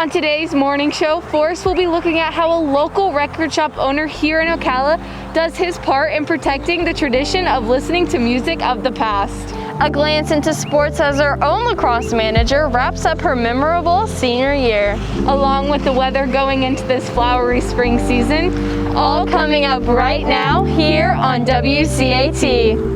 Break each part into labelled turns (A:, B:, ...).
A: On today's morning show, Forrest will be looking at how a local record shop owner here in Ocala does his part in protecting the tradition of listening to music of the past.
B: A glance into sports as our own lacrosse manager wraps up her memorable senior year.
A: Along with the weather going into this flowery spring season,
B: All coming up right now here on WCAT.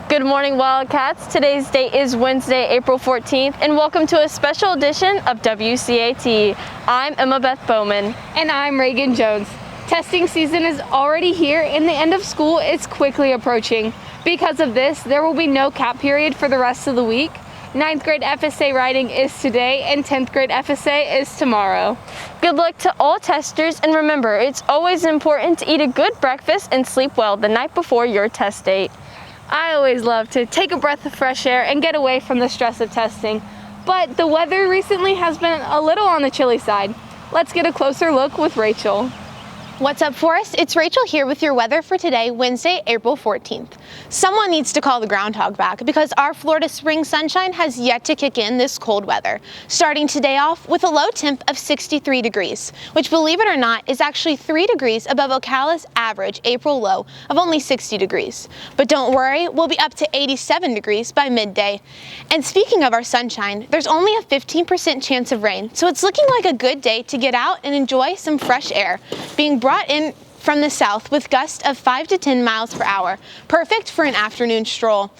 B: Good morning, Wildcats. Today's date is Wednesday, April 14th, and welcome to a special edition of WCAT. I'm Emma Beth Bowman.
A: And I'm Reagan Jones. Testing season is already here and the end of school is quickly approaching. Because of this, there will be no cap period for the rest of the week. 9th grade FSA writing is today and 10th grade FSA is tomorrow.
B: Good luck to all testers, and remember, it's always important to eat a good breakfast and sleep well the night before your test date.
A: I always love to take a breath of fresh air and get away from the stress of testing, but the weather recently has been a little on the chilly side. Let's get a closer look with Rachel.
C: What's up, Forrest? It's Rachel here with your weather for today, Wednesday, April 14th. Someone needs to call the groundhog back because our Florida spring sunshine has yet to kick in this cold weather. Starting today off with a low temp of 63 degrees, which, believe it or not, is actually 3 degrees above Ocala's average April low of only 60 degrees. But don't worry, we'll be up to 87 degrees by midday. And speaking of our sunshine, there's only a 15% chance of rain, so it's looking like a good day to get out and enjoy some fresh air, being brought in from the south with gusts of 5 to 10 miles per hour, perfect for an afternoon stroll.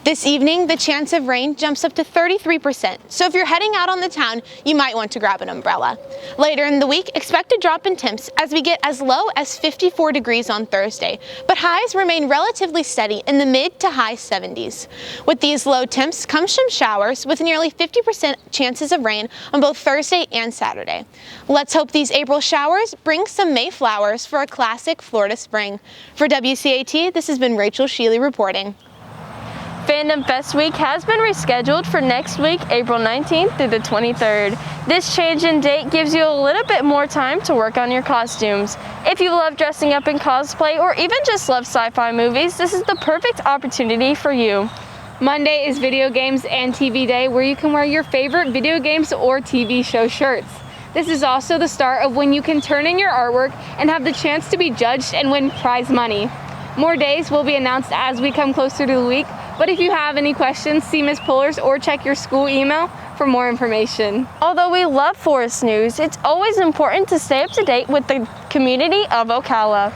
C: This evening, the chance of rain jumps up to 33%, so if you're heading out on the town, you might want to grab an umbrella. Later in the week, expect a drop in temps as we get as low as 54 degrees on Thursday, but highs remain relatively steady in the mid to high 70s. With these low temps comes some showers with nearly 50% chances of rain on both Thursday and Saturday. Let's hope these April showers bring some Mayflowers for a classic Florida spring. For WCAT, this has been Rachel Sheely reporting.
B: Fandom Fest Week has been rescheduled for next week, April 19th through the 23rd. This change in date gives you a little bit more time to work on your costumes. If you love dressing up in cosplay or even just love sci-fi movies, this is the perfect opportunity for you.
A: Monday is Video Games and TV Day, where you can wear your favorite video games or TV show shirts. This is also the start of when you can turn in your artwork and have the chance to be judged and win prize money. More days will be announced as we come closer to the week, but if you have any questions, see Ms. Pullers or check your school email for more information.
B: Although we love Forest news, it's always important to stay up to date with the community of Ocala.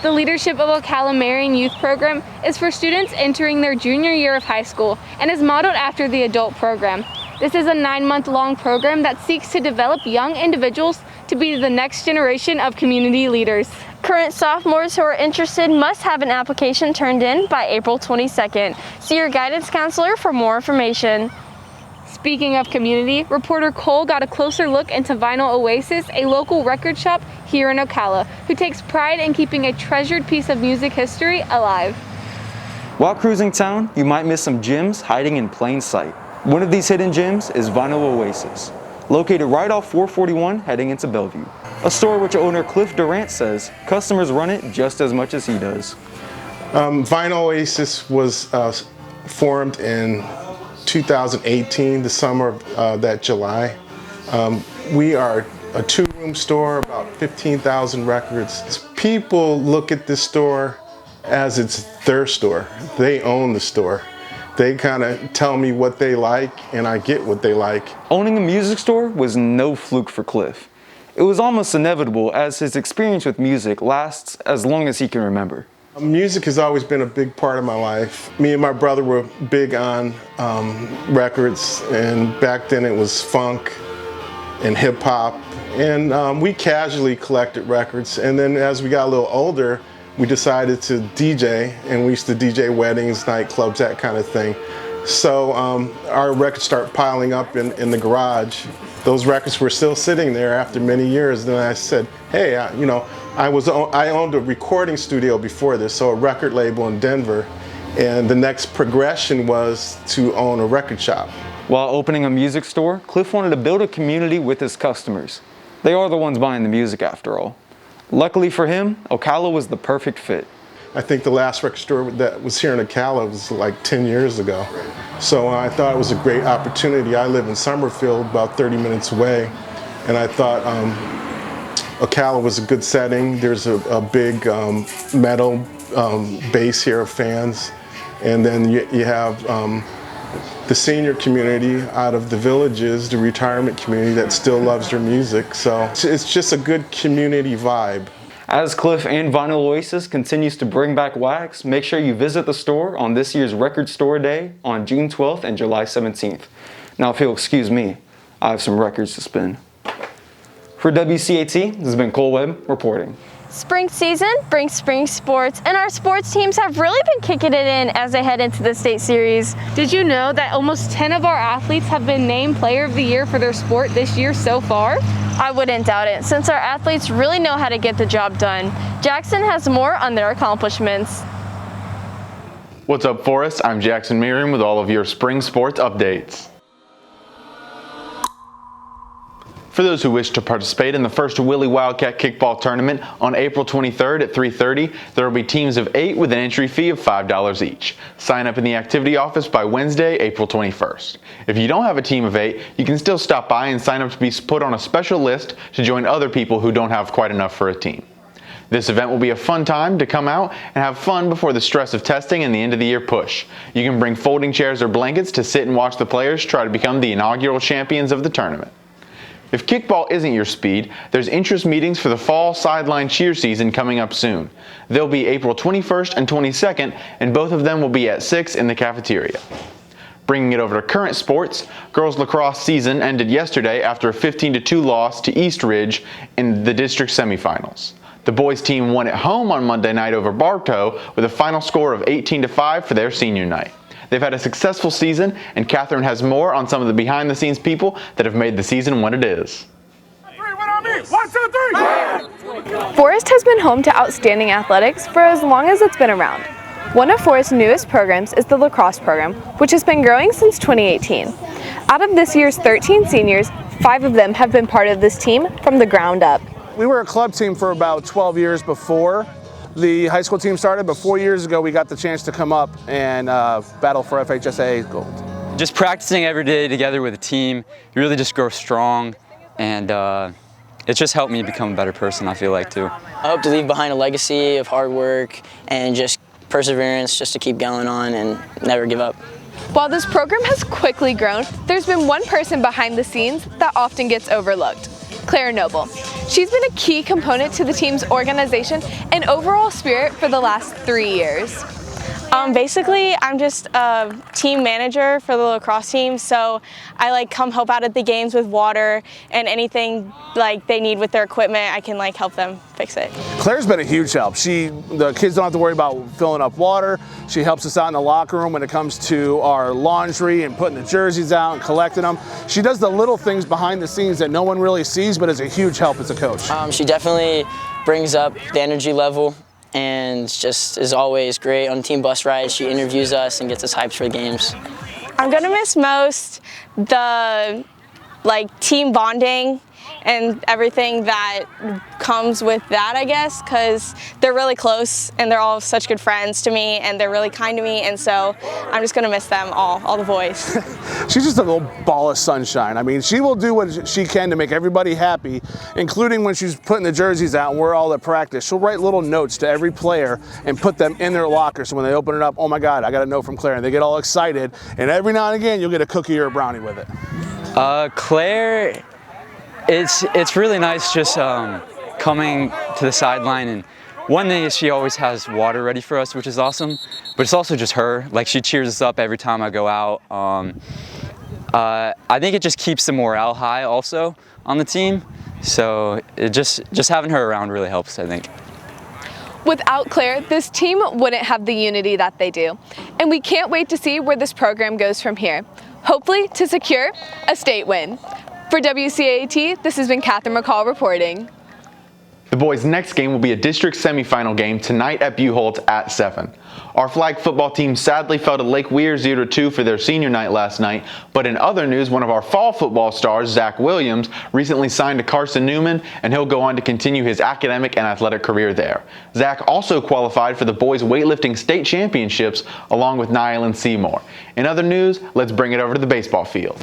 A: The Leadership of Ocalamerian Youth Program is for students entering their junior year of high school and is modeled after the adult program. This is a 9-month-long program that seeks to develop young individuals to be the next generation of community leaders.
B: Current sophomores who are interested must have an application turned in by April 22nd. See your guidance counselor for more information.
A: Speaking of community, reporter Cole got a closer look into Vinyl Oasis, a local record shop here in Ocala, who takes pride in keeping a treasured piece of music history alive.
D: While cruising town, you might miss some gems hiding in plain sight. One of these hidden gems is Vinyl Oasis, located right off 441 heading into Bellevue. A store which owner Cliff Durant says customers run it just as much as he does.
E: Vinyl Oasis was formed in 2018, the summer of that July. We are a 2-room store, about 15,000 records. People look at this store as it's their store. They own the store. They kind of tell me what they like, and I get what they like.
D: Owning a music store was no fluke for Cliff. It was almost inevitable, as his experience with music lasts as long as he can remember.
E: Music has always been a big part of my life. Me and my brother were big on records, and back then it was funk and hip hop, and we casually collected records. And then as we got a little older, we decided to DJ, and we used to DJ weddings, nightclubs, that kind of thing. So our records start piling up in the garage. Those records were still sitting there after many years. Then I said, hey, I owned a recording studio before this, so a record label in Denver, and the next progression was to own a record shop.
D: While opening a music store, Cliff wanted to build a community with his customers. They are the ones buying the music after all. Luckily for him, Ocala was the perfect fit.
E: I think the last record store that was here in Ocala was like 10 years ago. So I thought it was a great opportunity. I live in Summerfield, about 30 minutes away, and I thought Ocala was a good setting. There's a big metal base here of fans, and then you have the senior community out of the villages, the retirement community that still loves their music. So it's just a good community vibe.
D: As Cliff and Vinyl Oasis continues to bring back wax, make sure you visit the store on this year's Record Store Day on June 12th and July 17th. Now if you'll excuse me, I have some records to spin. For WCAT, this has been Cole Webb reporting.
B: Spring season brings spring sports, and our sports teams have really been kicking it in as they head into the state series.
A: Did you know that almost 10 of our athletes have been named Player of the Year for their sport this year so far?
B: I wouldn't doubt it, since our athletes really know how to get the job done. Jackson has more on their accomplishments.
F: What's up, Forest? I'm Jackson Merriam with all of your spring sports updates. For those who wish to participate in the first Willy Wildcat Kickball tournament on April 23rd at 3:30, there will be teams of 8 with an entry fee of $5 each. Sign up in the activity office by Wednesday, April 21st. If you don't have a team of 8, you can still stop by and sign up to be put on a special list to join other people who don't have quite enough for a team. This event will be a fun time to come out and have fun before the stress of testing and the end of the year push. You can bring folding chairs or blankets to sit and watch the players try to become the inaugural champions of the tournament. If kickball isn't your speed, there's interest meetings for the fall sideline cheer season coming up soon. They'll be April 21st and 22nd, and both of them will be at 6 in the cafeteria. Bringing it over to current sports, girls lacrosse season ended yesterday after a 15-2 loss to East Ridge in the district semifinals. The boys team won at home on Monday night over Bartow with a final score of 18-5 for their senior night. They've had a successful season, and Catherine has more on some of the behind-the-scenes people that have made the season what it is.
G: 1, 2, 3!
H: Forest has been home to outstanding athletics for as long as it's been around. One of Forest's newest programs is the lacrosse program, which has been growing since 2018. Out of this year's 13 seniors, 5 of them have been part of this team from the ground up.
I: We were a club team for about 12 years before the high school team started, but 4 years ago we got the chance to come up and battle for FHSA gold.
J: Just practicing every day together with a team, you really just grow strong, and it's just helped me become a better person, I feel like, too.
K: I hope to leave behind a legacy of hard work and just perseverance, just to keep going on and never give up.
H: While this program has quickly grown, there's been one person behind the scenes that often gets overlooked: Claire Noble. She's been a key component to the team's organization and overall spirit for the last 3 years.
L: Basically, I'm just a team manager for the lacrosse team, so I come help out at the games with water and anything they need with their equipment. I can help them fix it.
I: Claire's been a huge help. The kids don't have to worry about filling up water. She helps us out in the locker room when it comes to our laundry and putting the jerseys out and collecting them. She does the little things behind the scenes that no one really sees, but is a huge help as a coach.
K: She definitely brings up the energy level and just is always great on team bus rides. She interviews us and gets us hyped for the games.
L: I'm gonna miss most the team bonding and everything that comes with that, I guess, because they're really close and they're all such good friends to me and they're really kind to me, and so I'm just gonna miss them all the boys.
I: She's just a little ball of sunshine. I mean, she will do what she can to make everybody happy, including when she's putting the jerseys out and we're all at practice. She'll write little notes to every player and put them in their locker, so when they open it up, oh my God, I got a note from Claire, and they get all excited, and every now and again you'll get a cookie or a brownie with it.
J: Claire, it's really nice just coming to the sideline, and one thing is she always has water ready for us, which is awesome, but it's also just her. She cheers us up every time I go out. I think it just keeps the morale high also on the team, so just having her around really helps, I think.
H: Without Claire, this team wouldn't have the unity that they do, and we can't wait to see where this program goes from here, hopefully to secure a state win. For WCAT, this has been Catherine McCall reporting.
F: The boys' next game will be a district semifinal game tonight at Buchholz at 7. Our flag football team sadly fell to Lake Weir 0-2 for their senior night last night, but in other news, one of our fall football stars, Zach Williams, recently signed to Carson Newman, and he'll go on to continue his academic and athletic career there. Zach also qualified for the boys' weightlifting state championships along with Niall and Seymour. In other news, let's bring it over to the baseball field.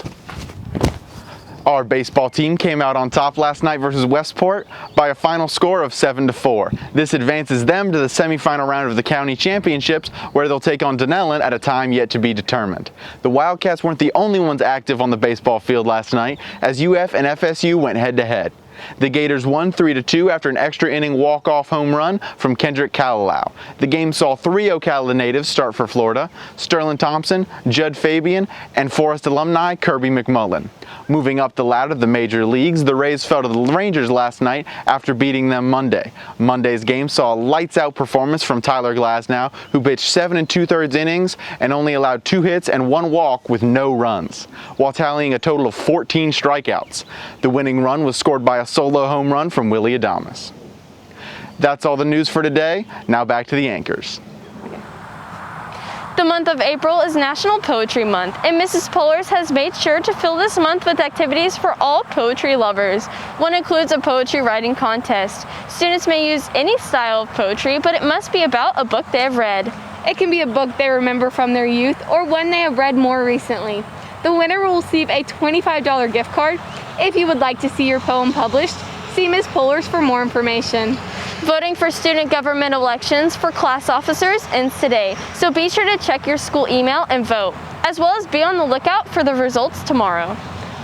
F: Our baseball team came out on top last night versus Westport by a final score of 7-4. This advances them to the semifinal round of the county championships, where they'll take on Dunellen at a time yet to be determined. The Wildcats weren't the only ones active on the baseball field last night, as UF and FSU went head-to-head. The Gators won 3-2 after an extra inning walk-off home run from Kendrick Kalalau. The game saw 3 Ocala natives start for Florida: Sterling Thompson, Judd Fabian, and Forest alumni Kirby McMullen. Moving up the ladder of the major leagues, the Rays fell to the Rangers last night after beating them Monday. Monday's game saw a lights-out performance from Tyler Glasnow, who pitched 7 2/3 innings and only allowed 2 hits and 1 walk with no runs, while tallying a total of 14 strikeouts. The winning run was scored by a solo home run from Willy Adamas. That's all the news for today. Now back to the anchors.
B: The month of April is National Poetry Month, and Mrs. Pollers has made sure to fill this month with activities for all poetry lovers. One includes a poetry writing contest. Students may use any style of poetry, but it must be about a book they have read.
A: It can be a book they remember from their youth or one they have read more recently. The winner will receive a $25 gift card. If you would like to see your poem published, see Ms. Pollers for more information.
B: Voting for student government elections for class officers ends today, so be sure to check your school email and vote, as well as be on the lookout for the results tomorrow.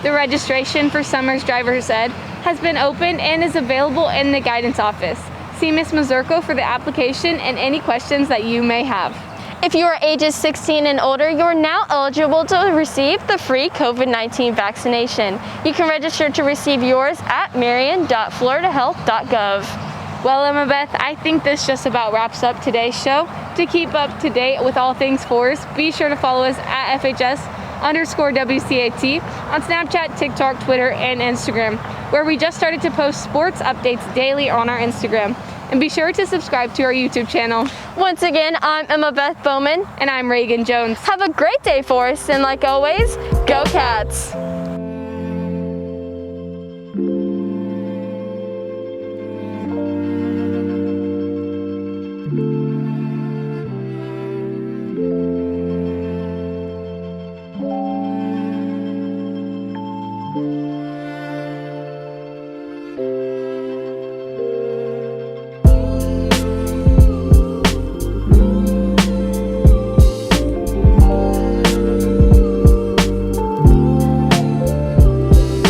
A: The registration for Summer's Driver's Ed has been opened and is available in the guidance office. See Ms. Mazurko for the application and any questions that you may have.
B: If you are ages 16 and older, you are now eligible to receive the free COVID-19 vaccination. You can register to receive yours at marion.floridahealth.gov.
A: Well, Emma Beth, I think this just about wraps up today's show. To keep up to date with all things Forest, be sure to follow us at FHS_WCAT on Snapchat, TikTok, Twitter, and Instagram, where we just started to post sports updates daily on our Instagram. And be sure to subscribe to our YouTube channel.
B: Once again, I'm Emma Beth Bowman.
A: And I'm Reagan Jones.
B: Have a great day, Forest, and like always, go Cats!